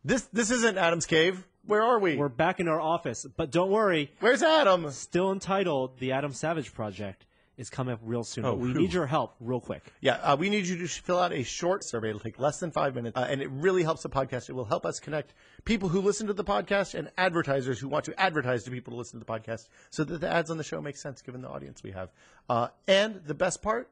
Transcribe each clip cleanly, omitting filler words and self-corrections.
This isn't Adam's cave. Where are we? We're back in our office, but don't worry. Where's Adam? Still Untitled, the Adam Savage project is coming up real soon. Oh, but we need your help real quick. Yeah, we need you to fill out a short survey. It'll take less than 5 minutes, and it really helps the podcast. It will help us connect people who listen to the podcast and advertisers who want to advertise to people to listen to the podcast so that the ads on the show make sense given the audience we have. And the best part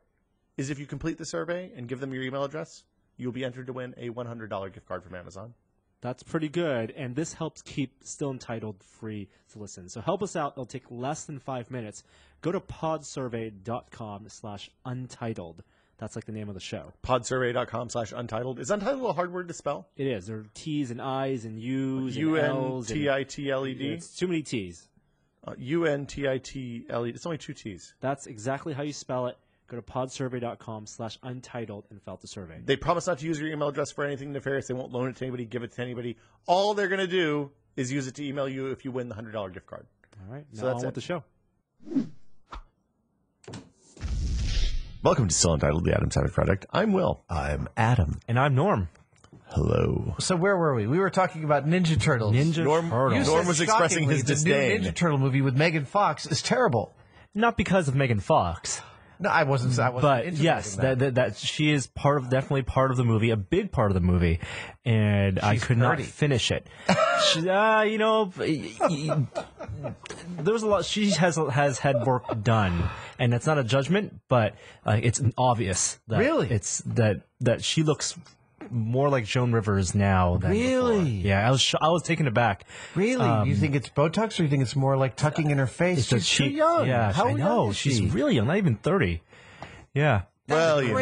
is if you complete the survey and give them your email address, you'll be entered to win a $100 gift card from Amazon. That's pretty good, and this helps keep Still Entitled free to listen. So help us out. It'll take less than 5 minutes. Go to podsurvey.com/untitled. That's like the name of the show. Podsurvey.com/untitled. Is untitled a hard word to spell? It is. There are T's and I's and U's and L's. UNTITLED? It's too many T's. UNTITLED. It's only 2 T's. That's exactly how you spell it. Go to podsurvey.com/untitled and fill out the survey. They promise not to use your email address for anything nefarious. They won't loan it to anybody, give it to anybody. All they're going to do is use it to email you if you win the $100 gift card. All right. So now that's on with the show. Welcome to Still Entitled, the Adam Savage Project. I'm Will. I'm Adam. And I'm Norm. Hello. So where were we? We were talking about Ninja Turtles. Turtles. Norm was expressing his disdain. The new Ninja Turtle movie with Megan Fox is terrible. Not because of Megan Fox. No, I wasn't. But yes, that she is definitely part of the movie, a big part of the movie, and I could not finish it. There's a lot. She has had work done, and that's not a judgment, but it's obvious that it's that she looks more like Joan Rivers now than before. Yeah, I was taken aback. Really? You think it's Botox, or you think it's more like tucking in her face? She's too young. Yeah, How I know. She's really young, not even 30. Yeah. Well, you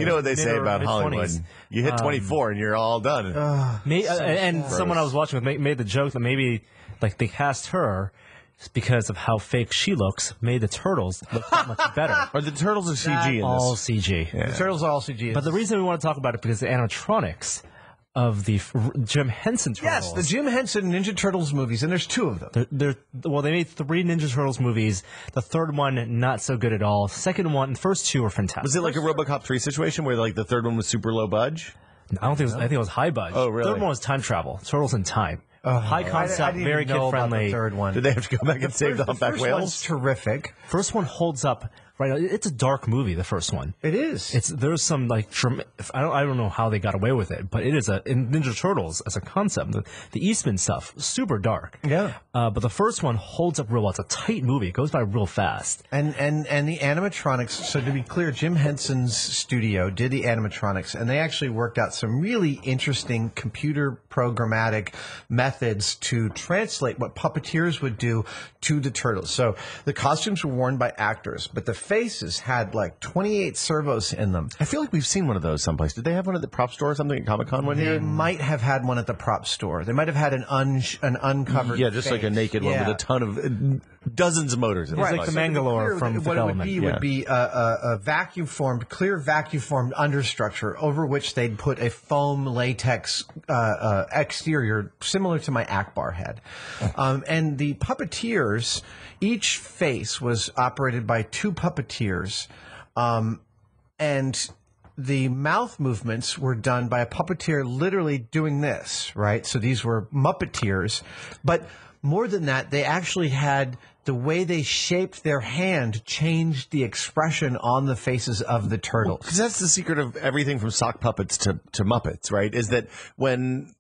know what they say about Hollywood. You hit 24 and you're all done. And someone I was watching with made the joke that maybe like they cast her because of how fake she looks, made the Turtles look that much better. Are the Turtles are CG in this? All CG. Yeah. The Turtles are all CG. But the reason we want to talk about it because the animatronics of the Jim Henson Turtles. Yes, the Jim Henson Ninja Turtles movies, and there's 2 of them. They made 3 Ninja Turtles movies. The third one, not so good at all. Second one, the first 2 were fantastic. Was it like a RoboCop 3 situation where like the third one was super low budge? I don't think I think it was high budge. Oh, really? The third one was time travel. Turtles in time. High concept, very kid friendly. The third one. Did they have to go back and save the humpback whales? whales? One's terrific. First one holds up. Right, it's a dark movie. The first one. It is. There's some like I don't know how they got away with it, but it is in Ninja Turtles as a concept. The Eastman stuff, super dark. Yeah. But the first one holds up real well. It's a tight movie. It goes by real fast. And the animatronics. So to be clear, Jim Henson's studio did the animatronics, and they actually worked out some really interesting computer programmatic methods to translate what puppeteers would do to the turtles. So the costumes were worn by actors, but the faces had like 28 servos in them. I feel like we've seen one of those someplace. Did they have one at the prop store or something at Comic-Con one year? They might have had one at the prop store. They might have had an uncovered just face. like a naked one with a ton of dozens of motors. It's like the Mangalore from Fifth Element. What it would be a clear vacuum formed understructure over which they'd put a foam latex exterior similar to my Akbar head. And the puppeteers, each face was operated by 2 puppeteers, and the mouth movements were done by a puppeteer literally doing this, right? So these were Muppeteers. But more than that, they actually had the way they shaped their hand changed the expression on the faces of the turtles. Because that's the secret of everything from sock puppets to Muppets, right? Is that when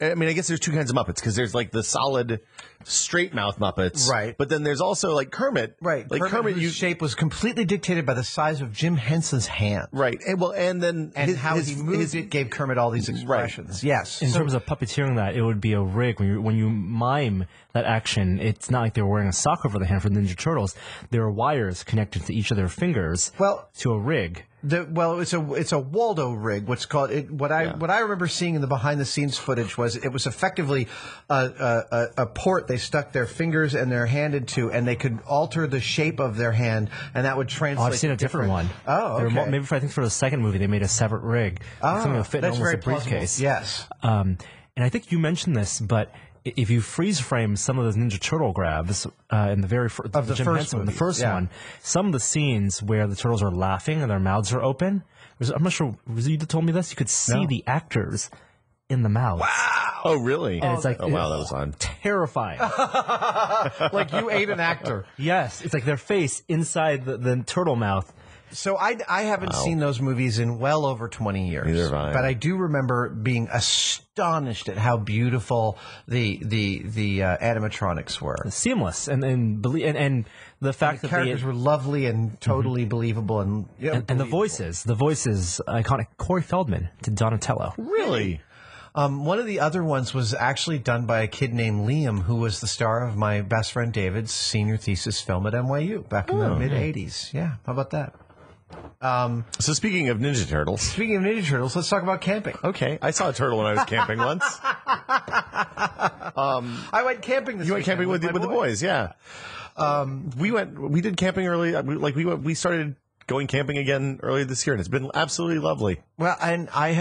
I mean, I guess there's 2 kinds of Muppets because there's like the solid straight mouth Muppets, right? But then there's also like Kermit, right? Like Kermit whose shape was completely dictated by the size of Jim Henson's hand, right? And how he moved it gave Kermit all these expressions. Right. Yes. In terms of puppeteering that, it would be a rig when you mime that action. It's not like they were wearing a sock over the hand for the Ninja Turtles. There are wires connected to each of their fingers. To a rig. It's a Waldo rig. What's called it? What I remember seeing in the behind the scenes footage was it was effectively a port they stuck their fingers and their hand into, and they could alter the shape of their hand, and that would translate. I've seen a different one. Oh, okay. Maybe I think for the second movie they made a separate rig. Something that fit in almost a briefcase. Yes. And I think you mentioned this, but if you freeze frame some of those Ninja Turtle grabs in the very the first one, some of the scenes where the turtles are laughing and their mouths are open, I'm not sure, was you that told me this? You could see the actors in the mouths. Wow. Oh, really? And it's like, oh wow, that was on. Terrifying. Like you ate an actor. Yes, it's like their face inside the turtle mouth. So I haven't seen those movies in well over 20 years. Neither have I. But I do remember being astonished at how beautiful the animatronics were. Seamless and the fact The that characters were lovely and totally believable and the voices iconic. Corey Feldman to Donatello. Really? One of the other ones was actually done by a kid named Liam, who was the star of my best friend David's senior thesis film at NYU back in the mid-'80s. Yeah, how about that? So speaking of Ninja Turtles. Speaking of Ninja Turtles, let's talk about camping. Okay, I saw a turtle when I was camping once. I went camping this You went camping with the boys, yeah. We did camping early. We started going camping again earlier this year, and it's been absolutely lovely. Well, and I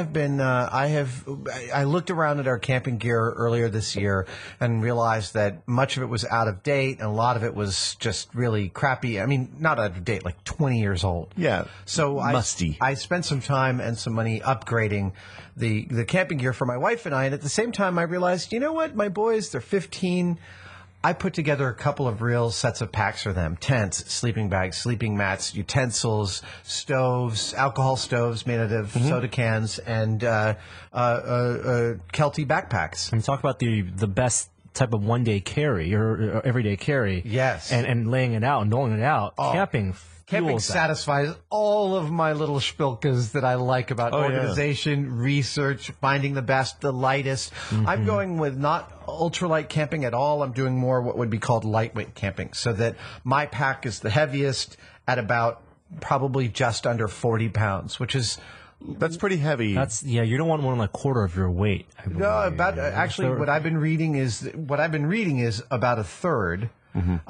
looked around at our camping gear earlier this year and realized that much of it was out of date and a lot of it was just really crappy. I mean, not out of date, like 20 years old. Yeah. So musty. I spent some time and some money upgrading the camping gear for my wife and I. And at the same time, I realized, you know what? My boys, they're 15. I put together a couple of real sets of packs for them: tents, sleeping bags, sleeping mats, utensils, stoves, alcohol stoves made out of soda cans, and Kelty backpacks. And talk about the best type of one-day carry or everyday carry. Yes. And laying it out and doling it out. Camping Satisfies all of my little spilkas that I like about organization, research, finding the best, the lightest. I'm going with not ultralight camping at all. I'm doing more what would be called lightweight camping, so that my pack is the heaviest at about probably just under 40 pounds, which is... That's pretty heavy. You don't want more than a quarter of your weight. No, actually, what I've been reading is about a third. No,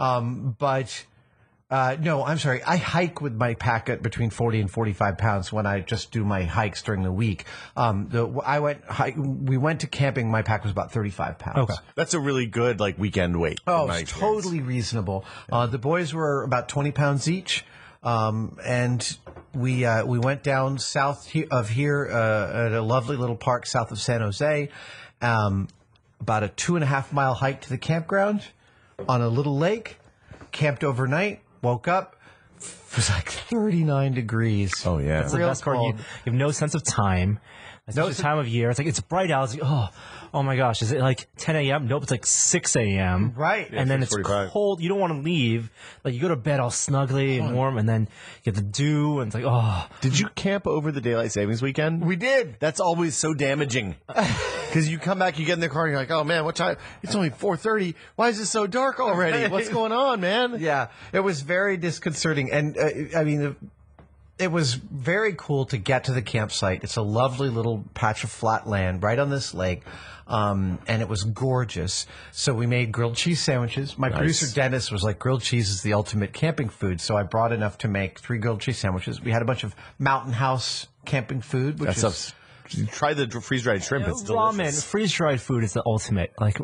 I'm sorry. I hike with my pack at between 40 and 45 pounds when I just do my hikes during the week. We went to camping. My pack was about 35 pounds. Okay. That's a really good weekend weight. Oh, it's totally reasonable. The boys were about 20 pounds each. And we went down south of here at a lovely little park south of San Jose. About a 2.5 mile hike to the campground on a little lake. Camped overnight. Woke up. It was like 39 degrees. Oh yeah, that's the best part. You have no sense of time. It's no time of year. It's like it's bright out. It's like, oh my gosh, is it like 10 a.m.? Nope, it's like 6 a.m. Right. And then it's cold. You don't want to leave. Like you go to bed all snugly and warm, and then you get the dew, and it's like, oh. Did you camp over the daylight savings weekend? We did. That's always so damaging. Because you come back, you get in the car, and you're like, oh man, what time? It's only 4:30. Why is it so dark already? What's going on, man? Yeah, it was very disconcerting. And it was very cool to get to the campsite. It's a lovely little patch of flat land right on this lake. And it was gorgeous. So we made grilled cheese sandwiches. My producer, Dennis, was like, grilled cheese is the ultimate camping food. So I brought enough to make 3 grilled cheese sandwiches. We had a bunch of Mountain House camping food, which is... Try the freeze-dried shrimp. It's delicious. Ramen, freeze-dried food is the ultimate. Like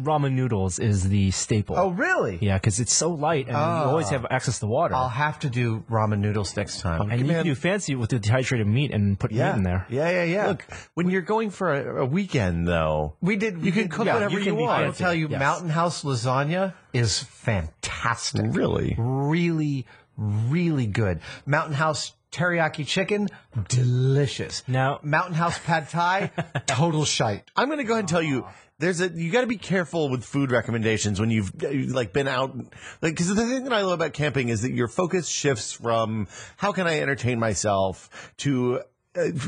ramen noodles is the staple. Oh, really? Yeah, because it's so light and you always have access to water. I'll have to do ramen noodles next time. And you can do fancy with the dehydrated meat and put meat in there. Yeah. Look, when you're going for a weekend, though, you can cook whatever you want. I will tell you, Mountain House lasagna is fantastic. Really? Really, really good. Mountain House teriyaki chicken, delicious. Now, Mountain House pad thai, total shite. I'm going to go ahead and tell you, you got to be careful with food recommendations when you've been out. Because the thing that I love about camping is that your focus shifts from how can I entertain myself to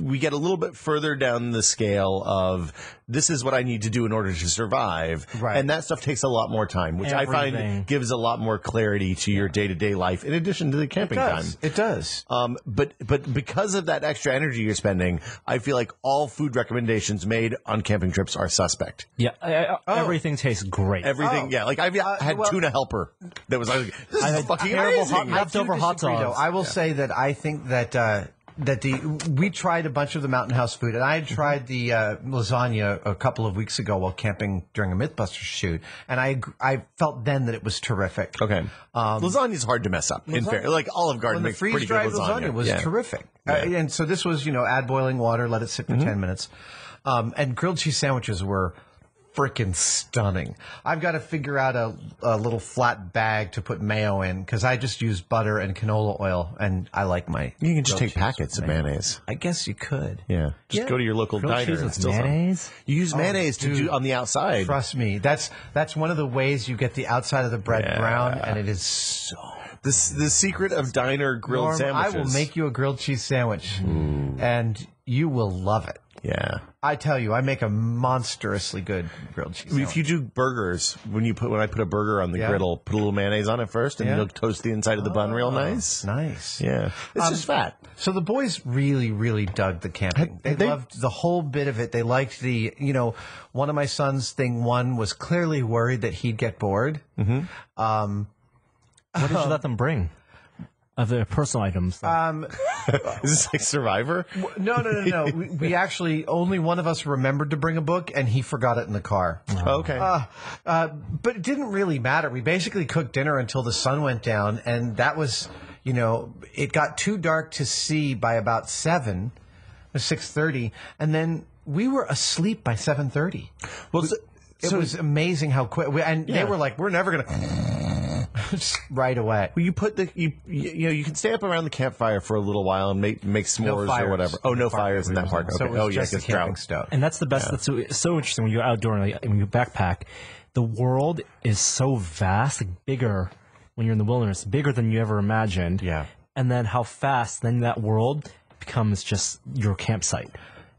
we get a little bit further down the scale of this is what I need to do in order to survive. Right. And that stuff takes a lot more time, which I find gives a lot more clarity to your day-to-day life in addition to the camping time. It does. But because of that extra energy you're spending, I feel like all food recommendations made on camping trips are suspect. Yeah. Everything tastes great. Everything. Yeah. Like I've had tuna helper that was like, this is fucking amazing. Leftover hot dogs. I will say that I think that we tried a bunch of the Mountain House food, and I had tried the lasagna a couple of weeks ago while camping during a Mythbusters shoot, and I felt then that it was terrific. Okay, lasagna is hard to mess up. In fair, like Olive Garden makes pretty good lasagna. Was terrific, and so this was add boiling water, let it sit for 10 minutes. And grilled cheese sandwiches were freaking stunning. I've got to figure out a little flat bag to put mayo in because I just use butter and canola oil, and I like my. You can just take packets of mayonnaise. I guess you could. Yeah, just go to your local diner. Cheese with mayonnaise? You use mayonnaise to do on the outside. Trust me, that's one of the ways you get the outside of the bread brown, and it is so. The secret of diner grilled sandwiches. I will make you a grilled cheese sandwich, and you will love it. Yeah, I tell you, I make a monstrously good grilled cheese sandwich. If you do burgers, when I put a burger on the griddle, put a little mayonnaise on it first, and you'll toast the inside of the bun real nice. Nice. Yeah, it's just fat. So the boys really, really dug the camping. They loved the whole bit of it. They liked one of my son's thing. One was clearly worried that he'd get bored. Mm-hmm. What did you let them bring? Of their personal items. Is this like Survivor? No. We actually, only one of us remembered to bring a book, and he forgot it in the car. Oh, okay. But it didn't really matter. We basically cooked dinner until the sun went down, and that was, it got too dark to see by about 6:30, and then we were asleep by 7:30. Well, it was amazing how quick. They were like, "We're never gonna." Right away. Well, you put you can stay up around the campfire for a little while and make s'mores or whatever. Oh, no fires in that part. Okay. So just the camping stove. And that's the best. That's so interesting when you're outdoor and when you backpack. The world is so vast, like bigger when you're in the wilderness, bigger than you ever imagined. Yeah. And then how fast then that world becomes just your campsite.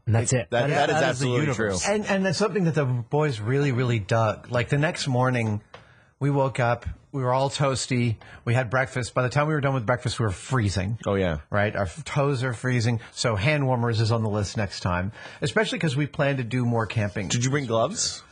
And that's it. That is absolutely true. And that's something that the boys really, really dug. Like the next morning, we woke up. We were all toasty. We had breakfast. By the time we were done with breakfast, we were freezing. Oh, yeah. Right? Our toes are freezing. So hand warmers is on the list next time, especially because we plan to do more camping. Did you bring gloves?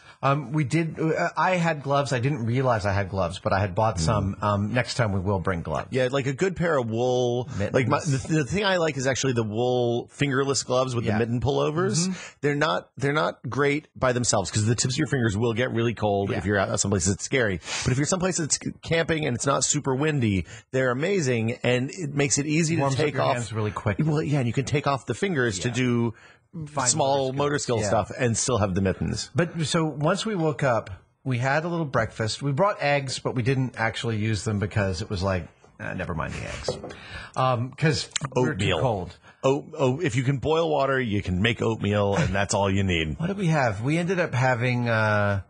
We did. I had gloves. I didn't realize I had gloves, but I had bought some. Next time we will bring gloves. Yeah, like a good pair of wool. Mittens. Like the thing I like is actually the wool fingerless gloves with the mitten pullovers. Mm-hmm. They're not great by themselves because the tips of your fingers will get really cold if you're out someplace that's scary. But if you're someplace that's camping and it's not super windy, they're amazing, and it makes it easy to take off hands really quick. Well, yeah, and you can take off the fingers to do small motor skill stuff and still have the mittens. But so once we woke up, we had a little breakfast. We brought eggs, but we didn't actually use them because it was like, never mind the eggs. Because we were too cold. If you can boil water, you can make oatmeal, and that's all you need. What did we have? We ended up having, no,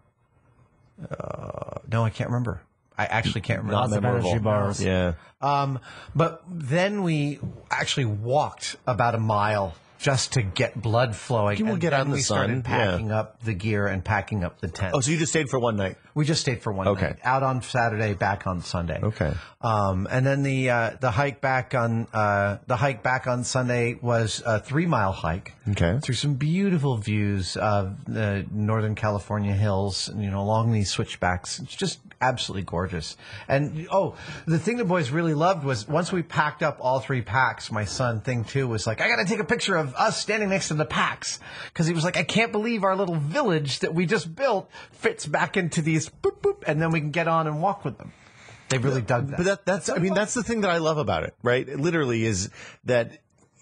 I can't remember. I actually can't remember. Lots of energy bars. Yeah. But then we actually walked about a mile just to get blood flowing. You will get out in the sun. We started packing up the gear and packing up the tent. Oh, so you just stayed for one night? We just stayed for one night. Out on Saturday, back on Sunday. Okay. And then the hike back on Sunday was a 3-mile hike. Okay. Through some beautiful views of the Northern California hills, along these switchbacks. It's just absolutely gorgeous. And the thing the boys really loved was once we packed up all 3 packs, my son thing too was like, I got to take a picture of us standing next to the packs, because he was like, I can't believe our little village that we just built fits back into these boop boop, and then we can get on and walk with them. They really dug that. But that's the thing that I love about it, right? It literally is that.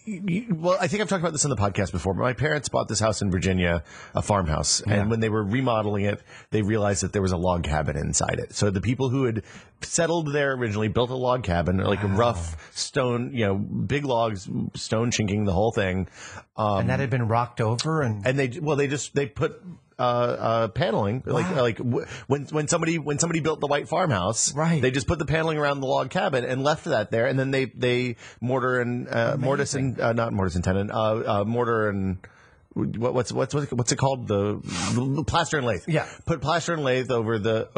Well, I think I've talked about this on the podcast before, but my parents bought this house in Virginia, a farmhouse. And when they were remodeling it, they realized that there was a log cabin inside it. So the people who had settled there originally built a log cabin, like a rough stone, big logs, stone chinking the whole thing. And that had been rocked over, and they put paneling, like when somebody built the white farmhouse, right? They just put the paneling around the log cabin and left that there, and then they mortar and mortise and not mortise and tenon, mortar and what's it called, the plaster and lathe. Yeah, put plaster and lathe over the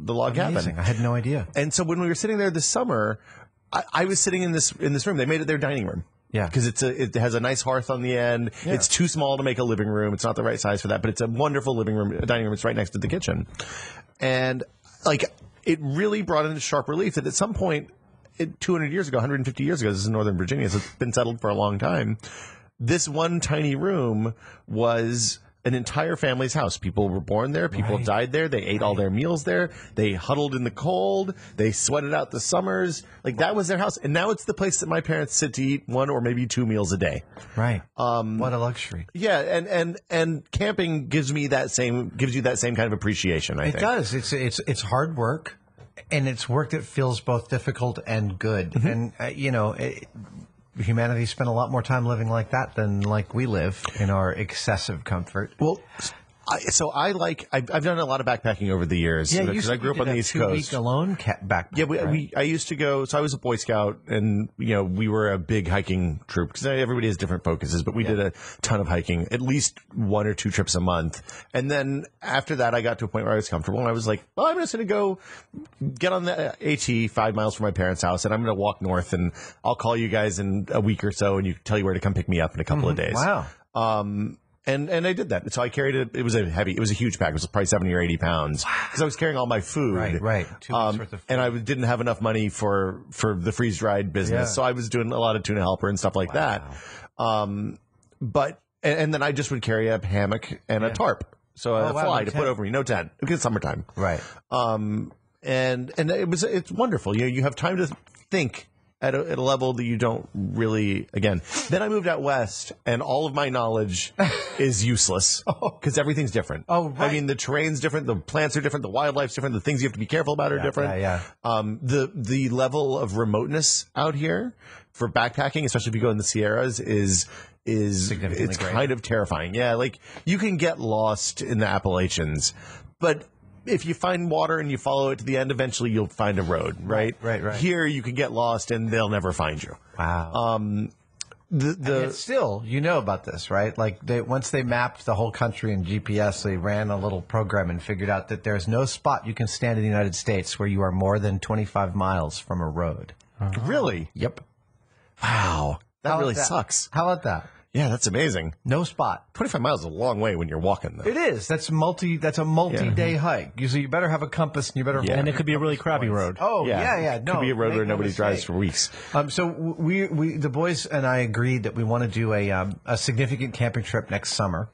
log cabin. I had no idea. And so when we were sitting there this summer, I was sitting in this room. They made it their dining room. Yeah, because it has a nice hearth on the end. Yeah. It's too small to make a living room. It's not the right size for that, but it's a wonderful dining room. It's right next to the kitchen, and it really brought into sharp relief that at some point, 200 years ago, 150 years ago, this is in Northern Virginia, so it's been settled for a long time. This one tiny room was an entire family's house. People were born there. People died there. They ate all their meals there. They huddled in the cold. They sweated out the summers. Like that was their house. And now it's the place that my parents sit to eat 1 or maybe 2 meals a day. Right. What a luxury. Yeah. And camping gives you that same kind of appreciation. I think it does. It's hard work, and it's work that feels both difficult and good. And humanity spent a lot more time living like that than like we live in our excessive comfort. Well, I've done a lot of backpacking over the years because I grew up on the East Coast. 2-week alone backpack. Yeah, I used to go. So I was a Boy Scout, and we were a big hiking troop because everybody has different focuses. But we did a ton of hiking, at least 1 or 2 trips a month. And then after that, I got to a point where I was comfortable, and I was like, "Well, I'm just going to go get on the AT 5 miles from my parents' house, and I'm going to walk north, and I'll call you guys in a week or so, and you tell you where to come pick me up in a couple of days." Wow. And I did that. So I carried it. It was a huge pack. It was probably 70 or 80 pounds because I was carrying all my food. Right. 2 weeks worth of food. And I didn't have enough money for the freeze dried business. Yeah. So I was doing a lot of tuna helper and stuff like that. But then I just would carry a hammock and a tarp. So a fly to put over me. No tent. Because it's summertime. Right. And it's wonderful. You have time to think at a level that you don't really, again. Then I moved out west, and all of my knowledge is useless because everything's different. Oh, right. I mean, the terrain's different, the plants are different, the wildlife's different, the things you have to be careful about are different. Yeah. The level of remoteness out here for backpacking, especially if you go in the Sierras, is significantly great. Kind of terrifying. Yeah, like you can get lost in the Appalachians, but if you find water and you follow it to the end, eventually you'll find a road, right? Right. Here you can get lost and they'll never find you. Wow. Yet still, about this, right? Like once they mapped the whole country in GPS, they ran a little program and figured out that there's no spot you can stand in the United States where you are more than 25 miles from a road. Really? Yep. Wow. That really sucks. How about that? Yeah, that's amazing. No spot. 25 miles is a long way when you're walking, though. It is. That's a multi-day hike. So you better have a compass and you better. And it could be a really crappy road. Oh yeah. No, it could be a road where nobody drives for weeks. So we the boys and I agreed that we want to do a significant camping trip next summer,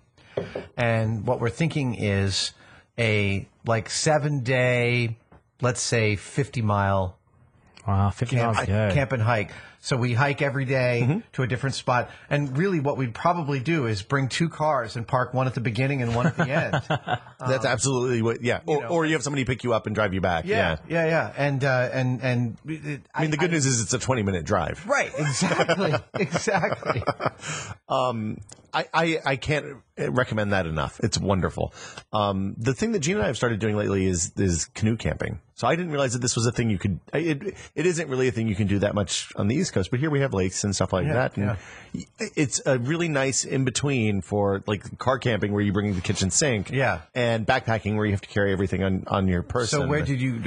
and what we're thinking is a 7-day, let's say 50-mile. Wow, 50 miles. Camp and hike. So we hike every day to a different spot. And really what we'd probably do is bring 2 cars and park one at the beginning and one at the end. That's absolutely what, or you have somebody pick you up and drive you back. Yeah. And I mean, the good news is it's a 20-minute drive. Right. Exactly. I can't recommend that enough. It's wonderful. The thing that Gene and I have started doing lately is canoe camping. So I didn't realize that this was a thing you could. It isn't really a thing you can do that much on the East Coast, but here we have lakes and stuff like that. And it's a really nice in between for like car camping where you bring the kitchen sink. Yeah. And backpacking where you have to carry everything on your person. So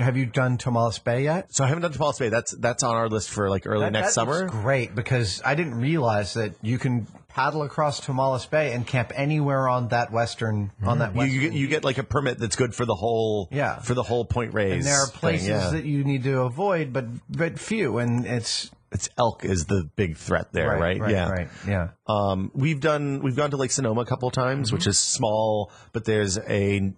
have you done Tomales Bay yet? So I haven't done Tomales Bay. That's on our list for like early next summer. That's great because I didn't realize that you can paddle across Tomales Bay and camp anywhere on that western. You get like a permit that's good for the whole Point Reyes. And there are places that you need to avoid, but few, and it's elk is the big threat there, right? Yeah. We've gone to Lake Sonoma a couple of times, which is small, but there's the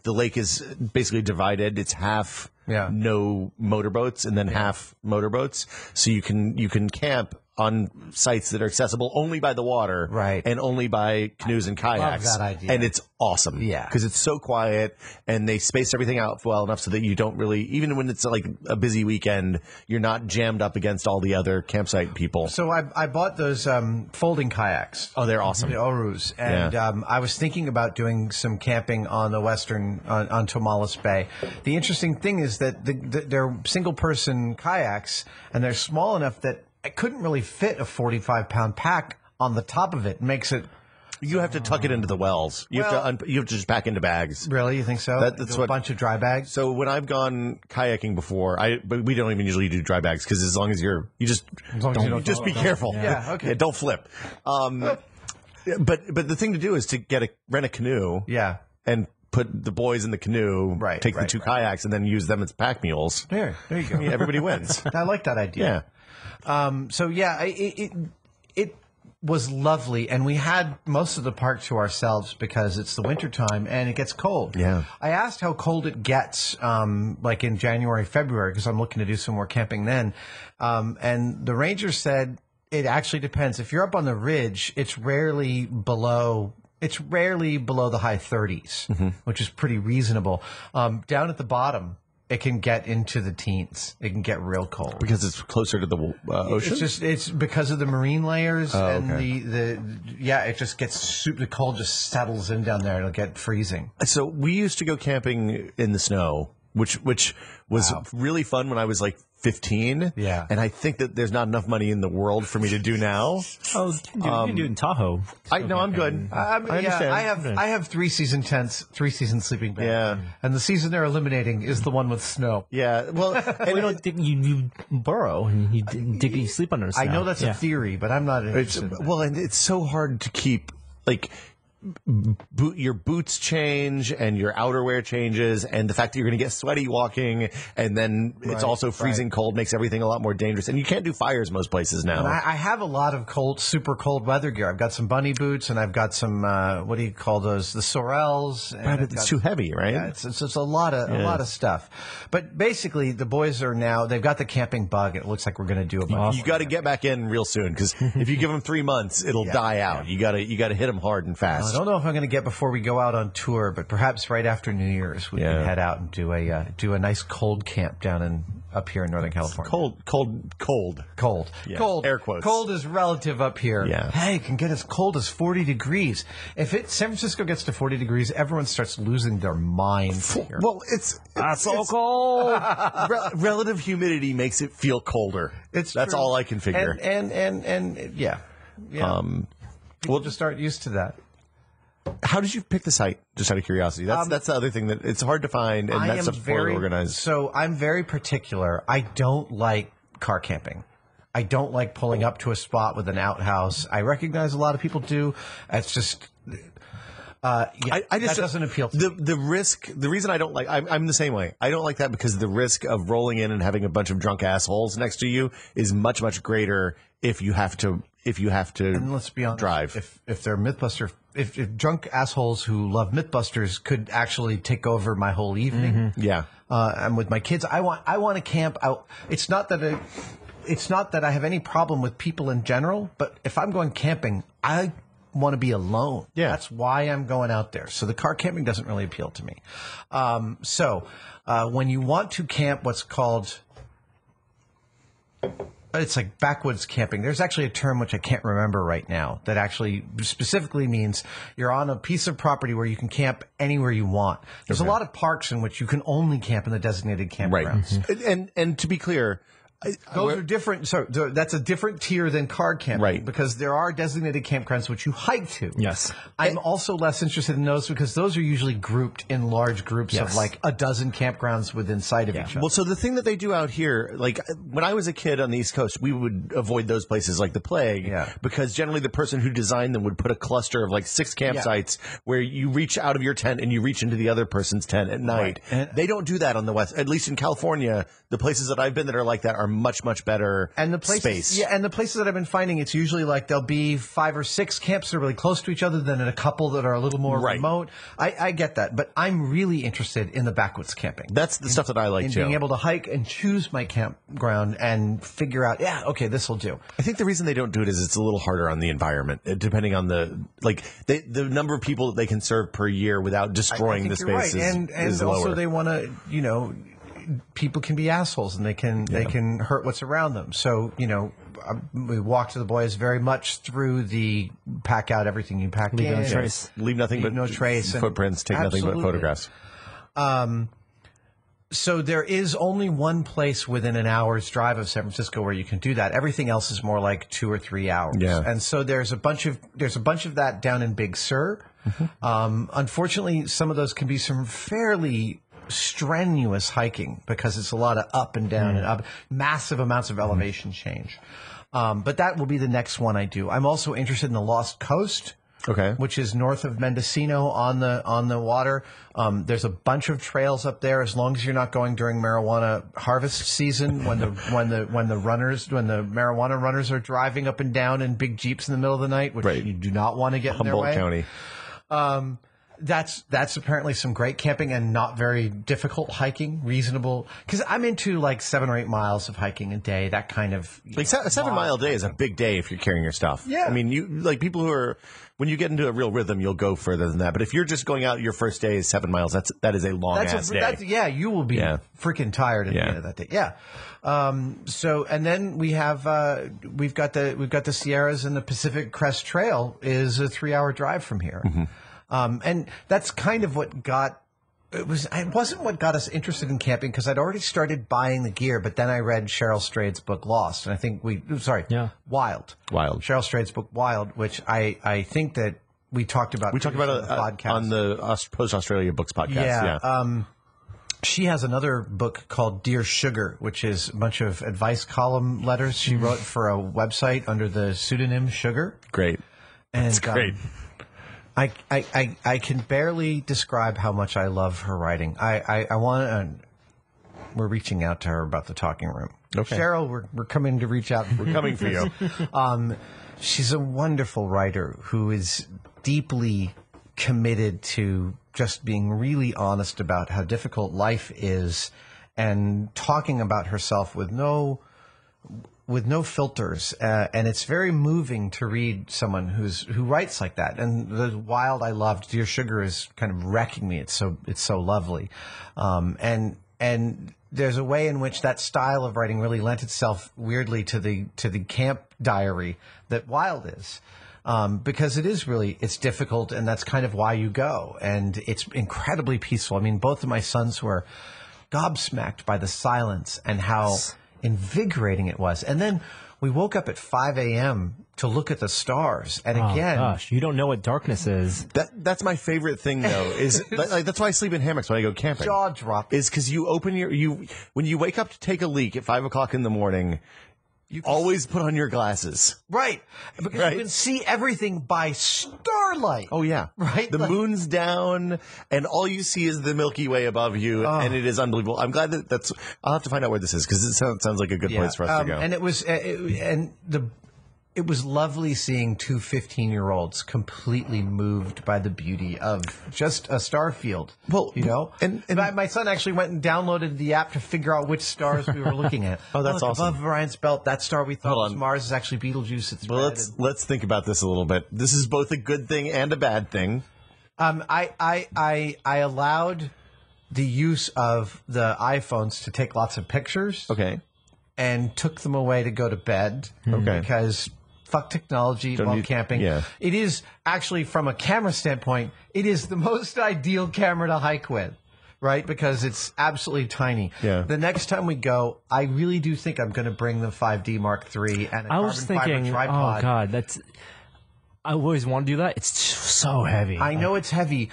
lake is basically divided. It's half no motorboats and then half motorboats, so you can camp on sites that are accessible only by the water, and only by canoes and kayaks. Love that idea. And it's awesome, because it's so quiet, and they space everything out well enough so that you don't really, even when it's like a busy weekend, you're not jammed up against all the other campsite people. So I bought those folding kayaks. Oh, they're awesome. The Orus. And I was thinking about doing some camping on the western, on Tomales Bay. The interesting thing is that they're single-person kayaks, and they're small enough that I couldn't really fit a 45-pound pack on the top of it. It makes it. You have to tuck it into the wells. You have to just pack into bags. Really, you think so? That's a bunch of dry bags. So when I've gbut we don't even usually do dry bags because as long as you just be careful. Yeah, okay. Yeah, don't flip. But the thing to do is to rent a canoe. Yeah. And put the boys in the canoe, take the 2 kayaks, and then use them as pack mules. There you go. Everybody wins. I like that idea. Yeah. was lovely, and we had most of the park to ourselves because it's the wintertime and it gets cold. Yeah. I asked how cold it gets, like in January, February, because I'm looking to do some more camping then. And the ranger said it actually depends. If you're up on the ridge, it's rarely below the high 30s, which is pretty reasonable. Down at the bottom, it can get into the teens. It can get real cold Because it's closer to the ocean? It's because of the marine layers and it just gets super cold, just settles in down there. It'll get freezing. So we used to go camping in the snow, which was really fun when I was like 15. Yeah. And I think that there's not enough money in the world for me to do now. Oh, you can do it in Tahoe. I'm good. I understand. I have 3-season tents, 3-season sleeping bags. Yeah. And the season they're eliminating is the one with snow. Yeah. Well, and You don't you burrow and you sleep under snow. I know that's a theory, but I'm not interested. and it's so hard to keep, like, your boots change and your outerwear changes, and the fact that you're going to get sweaty walking, and then it's also freezing cold makes everything a lot more dangerous. And you can't do fires most places now. And I have a lot of super cold weather gear. I've got some bunny boots, and I've got some what do you call those? The Sorels. But it's too heavy, right? Yeah, it's a lot of stuff. But basically, the boys are now they've got the camping bug. It looks like we're going to do a bunch. You got to get back in real soon, because if you give them 3 months, it'll die out. You got to hit them hard and fast. I don't know if I'm going to get before we go out on tour, but perhaps right after New Year's we can head out and do a nice cold camp down up here in Northern California. Cold. Yeah. Cold. Air quotes. Cold is relative up here. Yeah. Hey, it can get as cold as 40 degrees. If San Francisco gets to 40 degrees, everyone starts losing their minds here. Well, it's so cold. Relative humidity makes it feel colder. That's true. all I can figure. And yeah. People just aren't used to that. How did you pick the site? Just out of curiosity. That's the other thing that it's hard to find, and that's very organized. So I'm very particular. I don't like car camping. I don't like pulling up to a spot with an outhouse. I recognize a lot of people do. It's just. That doesn't appeal to me. The risk. The reason I don't like. I'm the same way. I don't like that because the risk of rolling in and having a bunch of drunk assholes next to you is much greater if you have to. And let's be honest, drive. If they're Mythbuster, if drunk assholes who love Mythbusters could actually take over my whole evening, I'm with my kids. I want to camp out. It's not that I have any problem with people in general, but if I'm going camping, I want to be alone. Yeah, that's why I'm going out there. So the car camping doesn't really appeal to me. When you want to camp, what's called it's like backwoods camping. There's actually a term which I can't remember right now that actually specifically means you're on a piece of property where you can camp anywhere you want. There's a lot of parks in which you can only camp in the designated campgrounds. Right. And to be clear, those are different. So that's a different tier than car camping, right? Because there are designated campgrounds which you hike to. Yes, I'm also less interested in those because those are usually grouped in large groups of like a dozen campgrounds within sight of each other. Well, so the thing that they do out here, like when I was a kid on the East Coast, we would avoid those places like the plague, because generally the person who designed them would put a cluster of like 6 campsites where you reach out of your tent and you reach into the other person's tent at night. Right. They don't do that on the West, at least in California. The places that I've been that are like that are much better and the places, space. Yeah, and the places that I've been finding, it's usually like there'll be 5 or 6 camps that are really close to each other, then a couple that are a little more remote. I get that, but I'm really interested in the backwoods camping. That's the stuff that I like too. Being able to hike and choose my campground and figure out, this will do. I think the reason they don't do it is it's a little harder on the environment, depending on the number of people that they can serve per year without destroying the space. Right. And also lower. They want to, people can be assholes and they can hurt what's around them. So, we walk to the boys very much through the pack out everything you pack Leave in. no trace. Leave nothing but no trace. Footprints. Take nothing but photographs. So there is only one place within an hour's drive of San Francisco where you can do that. Everything else is more like 2 or 3 hours. Yeah. And so there's a bunch of that down in Big Sur. Unfortunately, some of those can be some fairly strenuous hiking because it's a lot of up and down and up, massive amounts of elevation change. But that will be the next one I do. I'm also interested in the Lost Coast, Okay. which is north of Mendocino on the water. There's a bunch of trails up there as long as you're not going during marijuana harvest season when the marijuana runners are driving up and down in big Jeeps in the middle of the night, which you do not want to get in their way. Humboldt County. That's apparently some great camping and not very difficult hiking, reasonable. Because I'm into like 7 or 8 miles of hiking a day, that kind of. Like a 7-mile day is a big day if you're carrying your stuff. Yeah. I mean, you like people who are, when you get into a real rhythm, you'll go further than that. But if you're just going out your first day is 7 miles, that is a long ass day. Yeah, you will be freaking tired at the end of that day. Yeah. So, and then we've got the Sierras, and the Pacific Crest Trail is a 3-hour drive from here. Mm-hmm. And that's kind of what it wasn't what got us interested in camping, because I'd already started buying the gear, but then I read Cheryl Strayed's book Lost, and I think Wild. Cheryl Strayed's book Wild, which I think that we talked about. We talked about it on the Post Australia Books podcast. Yeah. She has another book called Dear Sugar, which is a bunch of advice column letters she wrote for a website under the pseudonym Sugar. Great. And it's great. I can barely describe how much I love her writing. I want to. We're reaching out to her about the talking room. Okay. Cheryl, we're coming to reach out. We're coming for you. She's a wonderful writer who is deeply committed to just being really honest about how difficult life is, and talking about herself with no filters, and it's very moving to read someone who writes like that. And the Wild I loved. Dear Sugar is kind of wrecking me. It's so lovely, and there's a way in which that style of writing really lent itself weirdly to the camp diary that Wild is. Because it's difficult, and that's kind of why you go, and it's incredibly peaceful. I mean, both of my sons were gobsmacked by the silence and how invigorating it was. And then we woke up at 5 a.m. to look at the stars. And again, gosh, you don't know what darkness is. That's my favorite thing, though. Is like that's why I sleep in hammocks when I go camping. Jaw drop. Is because you open when you wake up to take a leak at 5 o'clock in the morning. You always put on your glasses. Right. Because you can see everything by starlight. Oh, yeah. Right? The moon's down, and all you see is the Milky Way above you, and it is unbelievable. I'm glad that's... I'll have to find out where this is, because it sounds like a good place for us to go. And it was lovely seeing two 15-year-olds completely moved by the beauty of just a star field. Well, and my son actually went and downloaded the app to figure out which stars we were looking at. Oh, that's awesome. Above Orion's belt, that star we thought was Mars is actually Betelgeuse. It's well, red. Let's think about this a little bit. This is both a good thing and a bad thing. I allowed the use of the iPhones to take lots of pictures. Okay. And took them away to go to bed. Okay. Because fuck technology while camping. Yeah. It is actually, from a camera standpoint, it is the most ideal camera to hike with, right? Because it's absolutely tiny. Yeah. The next time we go, I really do think I'm going to bring the 5D Mark III and a carbon fiber tripod. Oh God, I always want to do that. It's so heavy. I know it's heavy.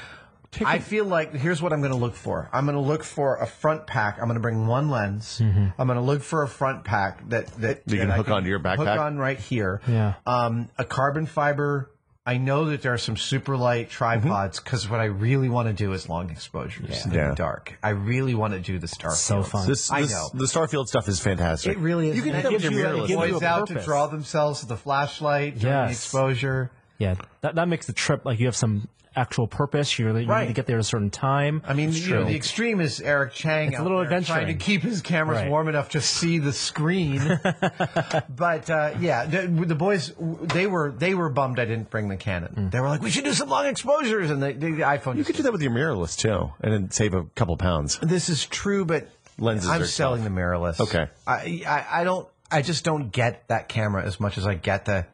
I feel like here's what I'm going to look for. I'm going to look for a front pack. I'm going to bring one lens. I'm going to look for a front pack that you can hook onto your backpack. Hook on right here. Yeah. A carbon fiber. I know that there are some super light tripods, because what I really want to do is long exposures in the dark. I really want to do the star fields. So fun. I know. The Starfield stuff is fantastic. It really is. You can do that with your mirrorless. Boys out to draw themselves with the flashlight during the exposure. Yeah, that makes the trip like you have some actual purpose. You need to get there at a certain time. I mean, the extreme is Eric Chang. It's a little adventuring. Trying to keep his cameras warm enough to see the screen. But the boys, they were bummed I didn't bring the Canon. They were like, we should do some long exposures, and the iPhone. You could do that with your mirrorless too, and then save a couple pounds. This is true, but lenses. I'm are selling tough. the mirrorless. Okay. I just don't get that camera as much as I get the.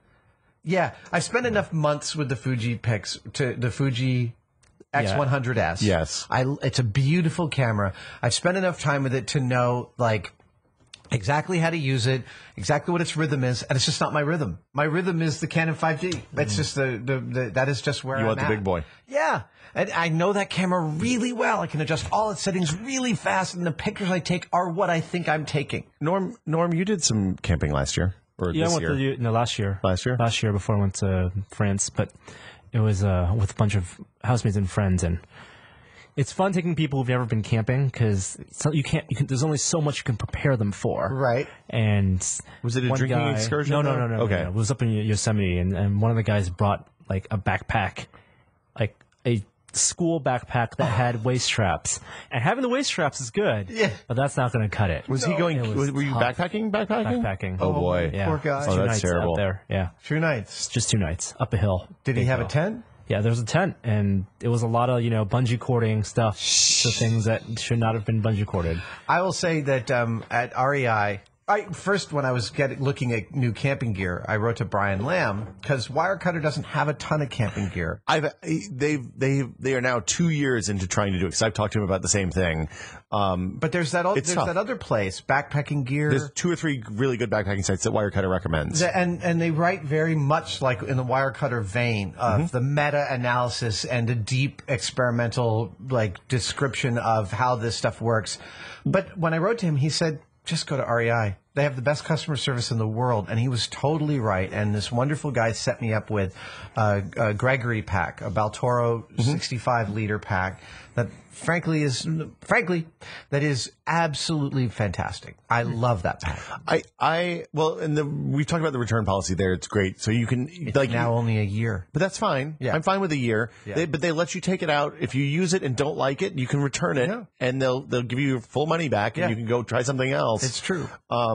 Yeah, I spent enough months with the Fuji X100S. Yes. It's a beautiful camera. I've spent enough time with it to know, like, exactly how to use it, exactly what its rhythm is, and it's just not my rhythm. My rhythm is the Canon 5D. That's just that is just where I'm at. You want the big boy. Yeah. And I know that camera really well. I can adjust all its settings really fast, and the pictures I take are what I think I'm taking. Norm, you did some camping last year. Or yeah, this I went year? last year. Last year? Last year before I went to France. But It was with a bunch of housemates and friends, and it's fun taking people who've never been camping because you can't. There's only so much you can prepare them for. Right. And was it a drinking excursion? No. Okay. No. It was up in Yosemite, and one of the guys brought like a backpack, like a school backpack that had waist straps. And having the waist straps is good. Yeah. But that's not going to cut it. Was he going? Were you tough. backpacking? Oh boy. Yeah. Poor guy. It's Oh, 2 that's nights terrible. out there. Yeah. 2 nights. Just 2 nights up a hill. Did he Big have a hill. tent? Yeah, there was a tent, and it was a lot of, bungee cording stuff. So things that should not have been bungee corded. I will say that at REI, first when I was looking at new camping gear, I wrote to Brian Lamb because Wirecutter doesn't have a ton of camping gear. They are now 2 years into trying to do it because I've talked to him about the same thing. But there's that other place, backpacking gear. There's 2 or 3 really good backpacking sites that Wirecutter recommends. And they write very much like in the Wirecutter vein of the meta-analysis and the deep experimental description of how this stuff works. But when I wrote to him, he said, just go to REI. They have the best customer service in the world. And he was totally right. And this wonderful guy set me up with a Gregory pack, a Baltoro 65-liter pack that frankly is absolutely fantastic. I love that pack. We've talked about the return policy there. It's great. So you can now only a year. But that's fine. Yeah. I'm fine with a year. Yeah. But they let you take it out. If you use it and don't like it, you can return it, and they'll give you your full money back, and you can go try something else. It's true.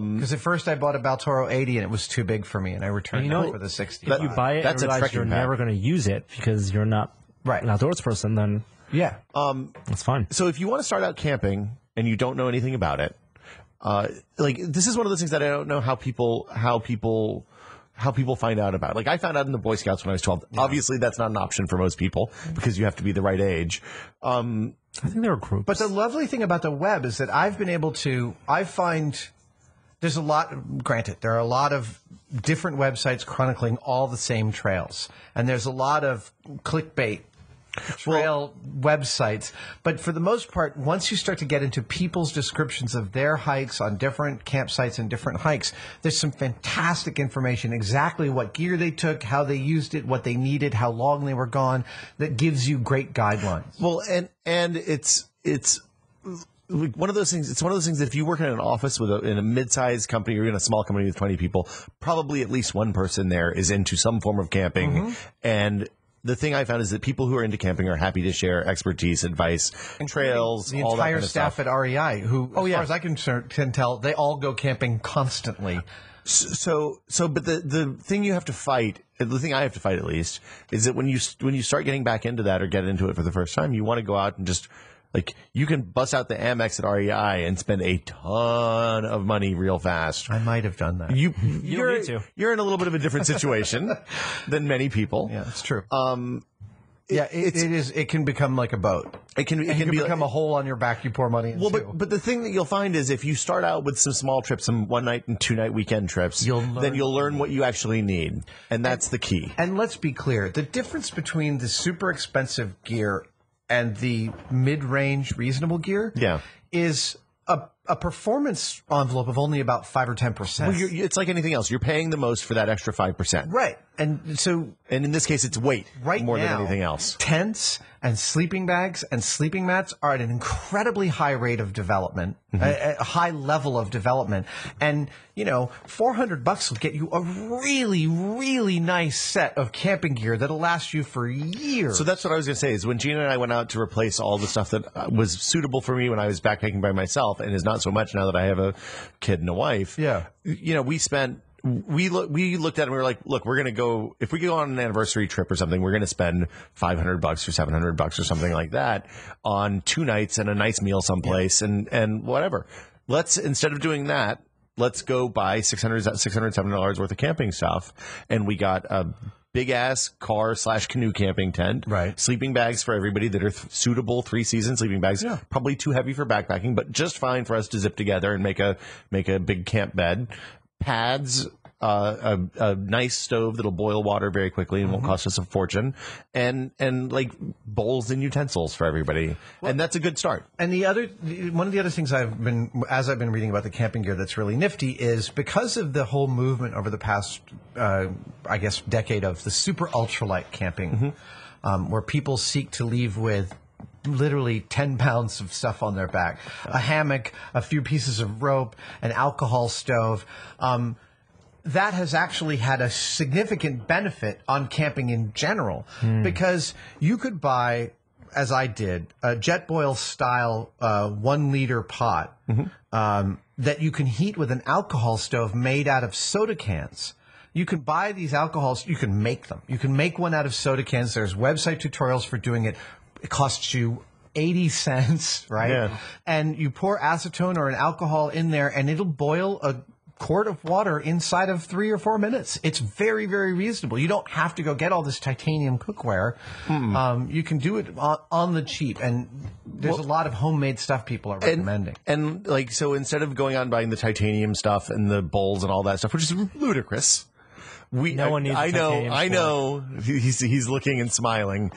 Because at first I bought a Baltoro 80 and it was too big for me, and I returned it for the 60. If you buy it and realize you're never going to use it because you're not an outdoors person, then that's fine. So if you want to start out camping and you don't know anything about it, this is one of those things that I don't know how people find out about. Like I found out in the Boy Scouts when I was 12. Yeah. Obviously, that's not an option for most people because you have to be the right age. I think there are groups. But the lovely thing about the web is that I find there's a lot, granted, there are a lot of different websites chronicling all the same trails. And there's a lot of clickbait trail websites. But for the most part, once you start to get into people's descriptions of their hikes on different campsites and different hikes, there's some fantastic information, exactly what gear they took, how they used it, what they needed, how long they were gone, that gives you great guidelines. Well, and it's one of those things. It's one of those things that if you work in an office in a mid-sized company or in a small company with 20 people, probably at least one person there is into some form of camping. And the thing I found is that people who are into camping are happy to share expertise, advice, trails, the all that entire kind of staff stuff. at REI, who, as far as I can tell, they all go camping constantly. But the thing you have to fight, the thing I have to fight at least, is that when you start getting back into that or get into it for the first time, you want to go out and just you can bust out the Amex at REI and spend a ton of money real fast. I might have done that. You don't need to. You're in a little bit of a different situation than many people. Yeah, it's true. It is. It can become like a boat. It can become a hole on your back. You pour money into. Well, but the thing that you'll find is if you start out with some small trips, some 1-night and 2-night weekend trips, then you'll learn what you actually need, and that's the key. And let's be clear: the difference between the super expensive gear and the mid-range reasonable gear is a performance envelope of only about 5 or 10%. Well, it's like anything else. You're paying the most for that extra 5%. Right. And in this case, it's weight more than anything else. Tents and sleeping bags and sleeping mats are at an incredibly high rate of development, a high level of development. And, $400 will get you a really, really nice set of camping gear that'll last you for years. So that's what I was going to say is when Gina and I went out to replace all the stuff that was suitable for me when I was backpacking by myself and is not so much now that I have a kid and a wife. Yeah. We looked at it and we were like, look, we're going to go, if we go on an anniversary trip or something, we're going to spend $500 or $700 or something like that on 2 nights and a nice meal someplace and whatever. Instead of doing that, let's go buy $607 worth of camping stuff. And we got a big ass car/canoe camping tent, right? Sleeping bags for everybody that are suitable 3-season sleeping bags. Yeah. Probably too heavy for backpacking, but just fine for us to zip together and make a big camp bed. Pads, a nice stove that'll boil water very quickly and won't cost us a fortune, and like bowls and utensils for everybody, and that's a good start. And one of the other things I've been reading about the camping gear that's really nifty is because of the whole movement over the past, I guess, decade of the super ultralight camping, where people seek to leave with literally 10 pounds of stuff on their back, a hammock, a few pieces of rope, an alcohol stove. That has actually had a significant benefit on camping in general, because you could buy, as I did, a Jetboil style 1 liter pot that you can heat with an alcohol stove made out of soda cans. You can buy these alcohols. You can make them. You can make one out of soda cans. There's website tutorials for doing it. It costs you 80 cents, right? Yeah. And you pour acetone or an alcohol in there, and it'll boil a quart of water inside of 3 or 4 minutes. It's very, very reasonable. You don't have to go get all this titanium cookware. You can do it on the cheap, and there's a lot of homemade stuff people are recommending. And like, so instead of going out and buying the titanium stuff and the bowls and all that stuff, which is ludicrous. No one needs titanium. I know. He's looking and smiling.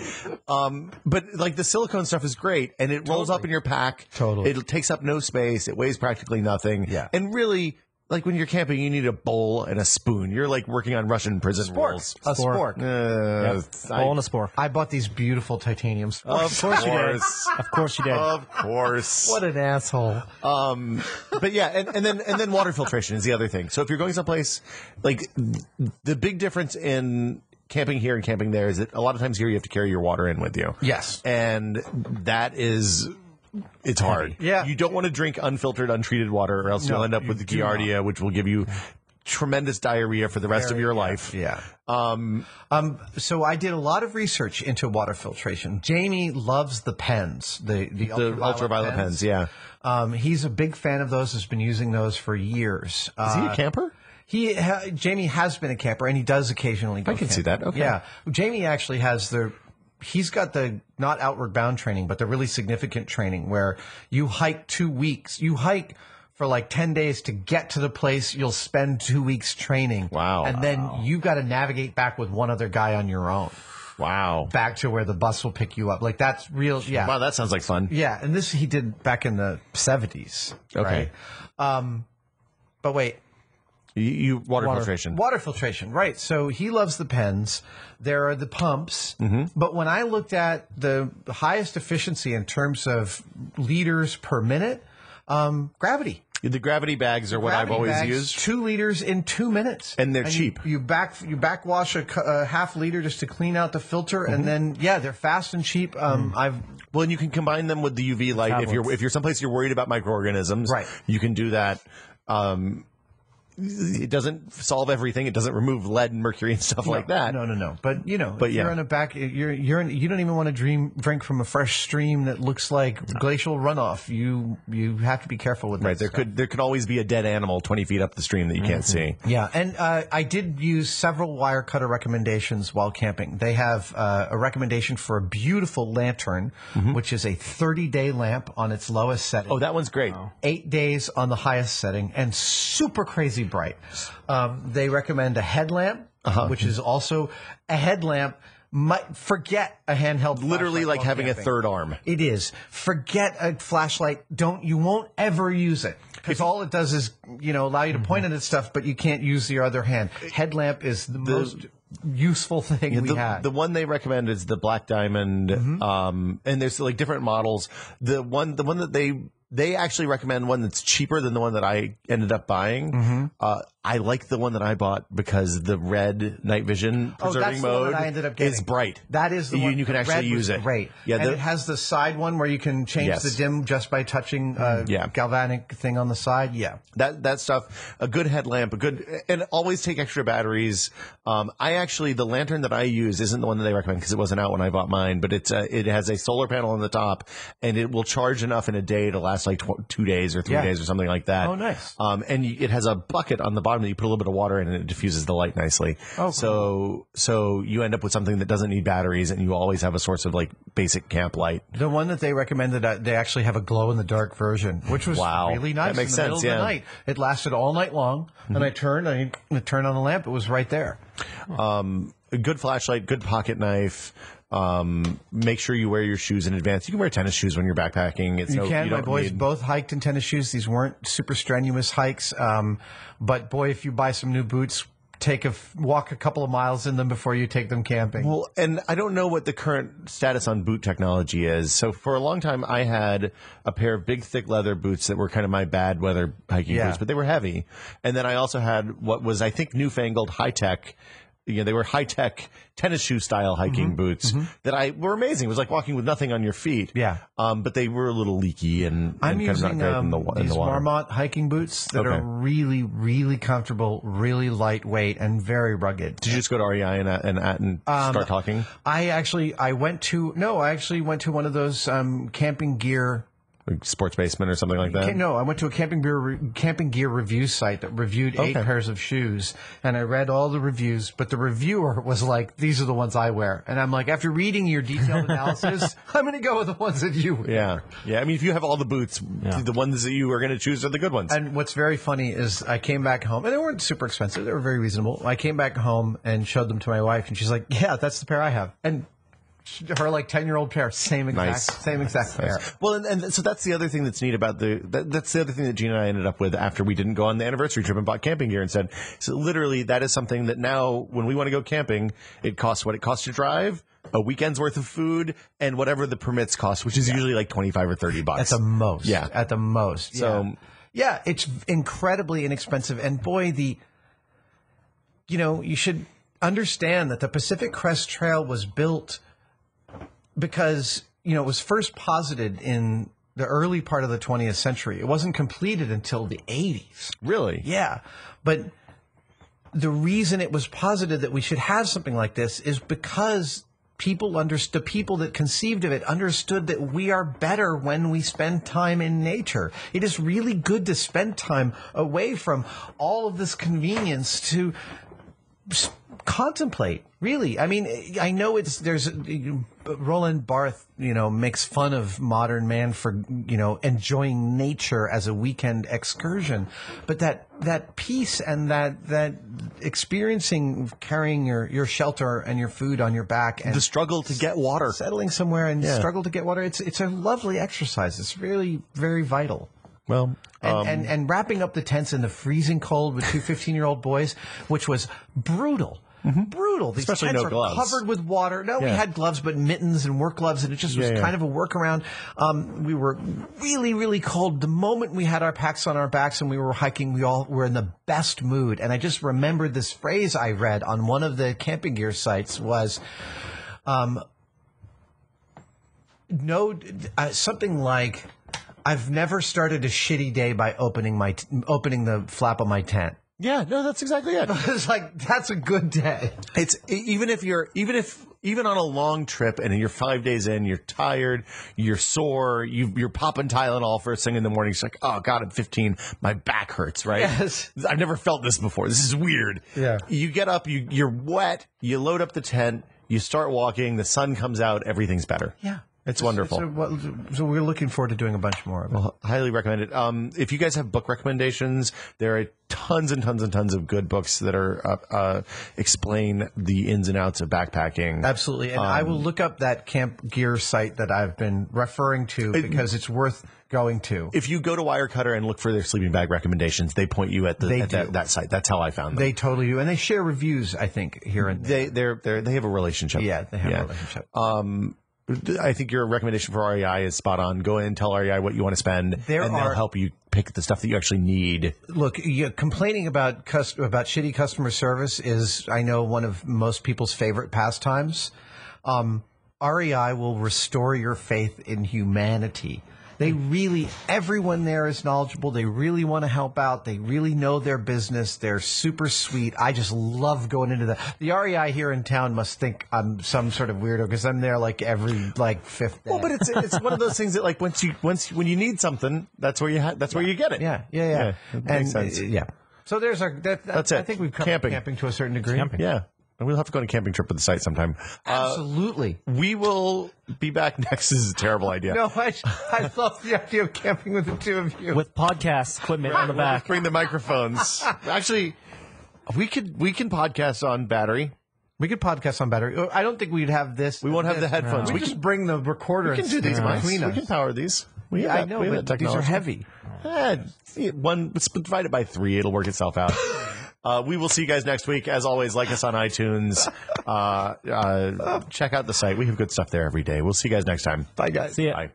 But like the silicone stuff is great, and it rolls up in your pack. Totally. It takes up no space. It weighs practically nothing. Yeah. And really, like when you're camping, you need a bowl and a spoon. You're like working on Russian prison rules. A spork. Bowl and a spork. I bought these beautiful titanium sporks. Of course you did. Of course you did. Of course. What an asshole. But yeah, and then water filtration is the other thing. So if you're going someplace, like the big difference in camping here and camping there is that a lot of times here you have to carry your water in with you. Yes. And that is... It's hard. Yeah. You don't want to drink unfiltered, untreated water, or else you'll end up with the Giardia, which will give you tremendous diarrhea for the rest of your life. Yeah. So I did a lot of research into water filtration. Jamie loves the pens, the ultraviolet pens. Yeah. He's a big fan of those. Has been using those for years. Is he a camper? Jamie has been a camper, and he does occasionally go I can see that. Okay. Yeah. Jamie actually has he's got the not outward bound training, but the really significant training where you hike 2 weeks. You hike for like 10 days to get to the place you'll spend 2 weeks training. Wow. And then you've got to navigate back with one other guy on your own. Wow. Back to where the bus will pick you up. Like that's real. Yeah. Wow, that sounds like fun. Yeah. And this he did back in the 70s. Okay. Right? But wait. Water filtration. Water filtration, right. So he loves the pens. There are the pumps. But when I looked at the highest efficiency in terms of liters per minute, gravity. The gravity bags are what I've always used. 2 liters in 2 minutes. And they're cheap. You backwash a half liter just to clean out the filter. And then, they're fast and cheap. Well, and you can combine them with the UV light. If you're someplace you're worried about microorganisms, right. You can do that. It doesn't solve everything. It doesn't remove lead and mercury and stuff like that. No. But if you're in a back, you don't even want to drink from a fresh stream that looks like glacial runoff. You have to be careful with that. Right. There could always be a dead animal 20 feet up the stream that you can't see. Yeah. And I did use several wire cutter recommendations while camping. They have a recommendation for a beautiful lantern, which is a 30-day lamp on its lowest setting. Oh, that one's great. 8 days on the highest setting, and super crazy bright. They recommend a headlamp, which is also a headlamp. Forget a handheld. Literally like having camping. a third arm. It is. Forget a flashlight. You won't ever use it. Because all it does is, allow you to point at stuff, but you can't use your other hand. Headlamp is the most useful thing we had. The one they recommend is the Black Diamond, and there's like different models. The one that they actually recommend one that's cheaper than the one that I ended up buying. I like the one that I bought because the red night vision preserving mode I ended up getting. is bright. That is the one. You can actually use it. Great. Yeah, and it has the side one where you can change the dim just by touching galvanic thing on the side. Yeah. That stuff, a good headlamp, and always take extra batteries. The lantern that I use isn't the one that they recommend because it wasn't out when I bought mine, but it has a solar panel on the top and it will charge enough in a day to last like 2 days or 3 days or something like that. Oh, nice. And it has a bucket on the bottom bottom that you put a little bit of water in and it diffuses the light nicely. Oh, cool. So you end up with something that doesn't need batteries, and you always have a source of like basic camp light. The one that they recommended, they actually have a glow-in-the-dark version, which was really nice. That makes in the sense, middle of the night. It lasted all night long, and I turned on the lamp. It was right there. A good flashlight, good pocket knife. Make sure you wear your shoes in advance. You can wear tennis shoes when you're backpacking. My boys both hiked in tennis shoes. These weren't super strenuous hikes. But boy, if you buy some new boots, walk a couple of miles in them before you take them camping. Well, and I don't know what the current status on boot technology is. So for a long time, I had a pair of big, thick leather boots that were kind of my bad weather hiking boots, but they were heavy. And then I also had what was, I think, newfangled high-tech. They were high-tech tennis shoe style hiking boots that were amazing. It was like walking with nothing on your feet. Yeah. But they were a little leaky and I'm kind of using not great in the these water. Marmot hiking boots that are really, really comfortable, really lightweight, and very rugged. Did you just go to REI and start talking? I actually went to one of those camping gear. Like Sports Basement or something like that? No, I went to a camping gear review site that reviewed 8 pairs of shoes, and I read all the reviews, but the reviewer was like, these are the ones I wear. And I'm like, after reading your detailed analysis, I'm going to go with the ones that you wear. Yeah. I mean, if you have all the boots, the ones that you are going to choose are the good ones. And what's very funny is I came back home, and they weren't super expensive. They were very reasonable. I came back home and showed them to my wife, and she's like, yeah, that's the pair I have. And her 10-year-old pair, same exact pair. Well, and so that's the other thing that's neat about that's the other thing that Gina and I ended up with after we didn't go on the anniversary trip and bought camping gear instead. So literally, that is something that now when we want to go camping, it costs what it costs to drive, a weekend's worth of food, and whatever the permits cost, which is usually like $25 or $30 at the most. Yeah, at the most. So yeah, it's incredibly inexpensive, and boy, you should understand that the Pacific Crest Trail was built because, it was first posited in the early part of the 20th century. It wasn't completed until the 80s. Really? Yeah. But the reason it was posited that we should have something like this is because the people that conceived of it understood that we are better when we spend time in nature. It is really good to spend time away from all of this convenience to contemplate. Really, I mean, I know Roland Barthes, makes fun of modern man for, enjoying nature as a weekend excursion, but that peace and that experiencing carrying your shelter and your food on your back and the struggle to get water, settling somewhere and struggle to get water, it's a lovely exercise. It's really very vital. Well, and wrapping up the tents in the freezing cold with 2 15-year-old boys, which was brutal. Brutal. These Especially tents no are gloves. Covered with water. No, we had gloves, but mittens and work gloves, and it just was kind of a workaround. We were really, really cold. The moment we had our packs on our backs and we were hiking, we all were in the best mood. And I just remembered this phrase I read on one of the camping gear sites was, something like, I've never started a shitty day by opening the flap of my tent. Yeah, no, that's exactly it. It's like, that's a good day. It's even on a long trip and you're 5 days in, you're tired, you're sore, you're popping Tylenol first thing in the morning. It's like, oh God, I'm 15, my back hurts, right? Yes. I've never felt this before. This is weird. Yeah. You get up, you're wet, you load up the tent, you start walking, the sun comes out, everything's better. Yeah. It's wonderful. So we're looking forward to doing a bunch more of it. Well, highly recommend it. If you guys have book recommendations, there are tons and tons and tons of good books that are explain the ins and outs of backpacking. Absolutely. And I will look up that camp gear site that I've been referring to because it's worth going to. If you go to Wirecutter and look for their sleeping bag recommendations, they point you at that site. That's how I found them. They totally do. And they share reviews, I think, here and there. They have a relationship. Yeah, they have a relationship. I think your recommendation for REI is spot on. Go in and tell REI what you want to spend, and they'll help you pick the stuff that you actually need. Look, complaining about shitty customer service is, I know, one of most people's favorite pastimes. REI will restore your faith in humanity. Everyone there is knowledgeable. They really want to help out. They really know their business. They're super sweet. I just love going into the REI here in town must think I'm some sort of weirdo because I'm there every fifth day. Well, but it's one of those things that when you need something, that's where you get it. Yeah. It makes sense. Yeah. So there's our. That's it. I think we've covered camping to a certain degree. Yeah. And we'll have to go on a camping trip with the site sometime. Absolutely. We will be back next. This is a terrible idea. No, I love the idea of camping with the two of you. With podcast equipment on the back. Bring the microphones. Actually, we can podcast on battery. We could podcast on battery. I don't think we'd have this. We won't have the headphones. We just bring the recorder. We can do these between us. We can power these. I know, but these are heavy. Let's divide it by 3. It'll work itself out. We will see you guys next week. As always, like us on iTunes. Check out the site. We have good stuff there every day. We'll see you guys next time. Bye, guys. See ya. Bye.